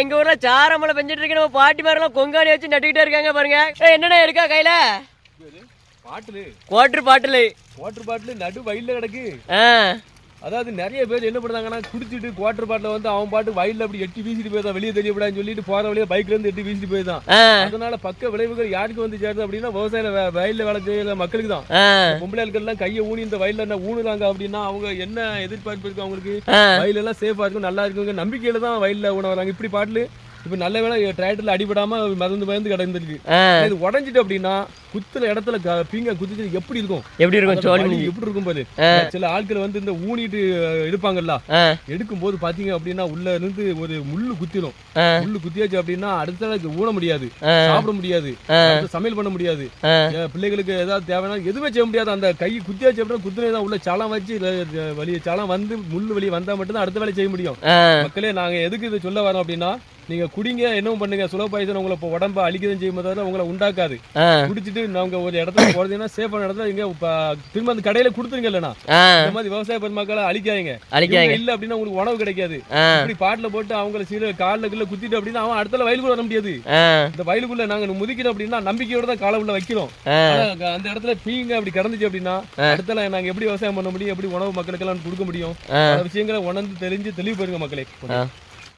எங்க ஊர்ல சார மழை பெஞ்சிட்டு இருக்கு. நம்ம பாட்டி மாதிரிலாம் கொங்காணி வச்சு நட்டுக்கிட்டே இருக்காங்க பாருங்க. என்னடா இருக்கா கையில? குவாட்டர் பாட்டில் நடு வயல்ல கிடக்கு. அதாவது நிறைய பேர் என்ன பண்ணுறாங்கன்னா குடிச்சிட்டு குவாட்டர் பாட்டில் வந்து அவன் பாட்டு வயலில் அப்படி எட்டி வீசிட்டு போய்தான், வெளியே தெரியப்படாதுன்னு சொல்லிட்டு போற வழியா பைக்ல இருந்து எட்டி வீசிட்டு போய்தான். அதனால பக்க விளைவுகள் யாருக்கு வந்து சேருது அப்படின்னா விவசாய வயல்ல வேலை செய்யற மக்களுக்கு தான். பொம்பளைகள் எல்லாம் கையை ஊனி இந்த வயல்ல என்ன ஊனுறாங்க அப்படின்னா அவங்க என்ன எதிர்பார்ப்பு இருக்கு அவங்களுக்கு? வயல் எல்லாம் சேஃபா இருக்கும், நல்லா இருக்குங்க நம்பிக்கையில தான் வயல்ல ஊன வராங்க. இப்படி பாட்டில் இப்ப நல்ல வேலை டிராக்டர்ல அடிபடாம மருந்து கிடந்துருக்கு. இது உடஞ்சிட்டு அப்படின்னா குத்துற இடத்துல பீங்க குத்துச்சு எப்படி இருக்கும் எப்படி இருக்கும் பாரு. சில ஆட்கள் வந்து இந்த ஊனிட்டு எடுப்பாங்கல்ல, எடுக்கும் போது பாத்தீங்க அப்படின்னா உள்ள இருந்து ஒரு முள்ளு குத்திரும். முள்ளு குத்தியாச்சு அப்படின்னா அடுத்த ஊன முடியாது, சாப்பிட முடியாது, சமையல் பண்ண முடியாது, பிள்ளைகளுக்கு ஏதாவது தேவைன்னா எதுவுமே செய்ய முடியாது. அந்த கை குத்தியாச்சு அப்படின்னா குத்துனதான் உள்ள சலம் வச்சு வலிய சலம் வந்து முள்ளு வெளியே வந்தா மட்டும்தான் அடுத்த வேலை செய்ய முடியும். மக்களே நாங்க எதுக்கு இதை சொல்ல வரோம் அப்படின்னா, நீங்க குடிங்க, என்ன பண்ணுங்க, சுலோ பாய்சன் உங்களை உடம்ப அழிக்கதான் செய்யும் போது உங்களை உண்டாக்காது. குடிச்சிட்டு நாங்க ஒரு இடத்துல போறதுன்னா சேஃபான இடத்துல இங்க திரும்ப அந்த கடையில கொடுத்துருங்க. இல்லைன்னா இந்த மாதிரி விவசாய பெருமக்களை அழிக்காதீங்க. இல்ல அப்படின்னா உங்களுக்கு உணவு கிடைக்காது. இப்படி பாட்டுல போட்டு அவங்களை சீர காலில் குத்திட்டு அப்படின்னா அவன் அடுத்த வயலுக்குள்ள வர முடியாது. இந்த வயலுக்குள்ள நாங்க முதிக்கிறோம் அப்படின்னா நம்பிக்கையோட தான் காலை உள்ள வைக்கிறோம். அந்த இடத்துல பீங்க அப்படி கிடந்துச்சு அப்படின்னா அடுத்த நாங்க எப்படி விவசாயம் பண்ண முடியும், எப்படி உணவு மக்களுக்கு எல்லாம் கொடுக்க முடியும், விஷயங்களை உணர்ந்து தெரிஞ்சு தெளிவு பெறுங்க மக்களே.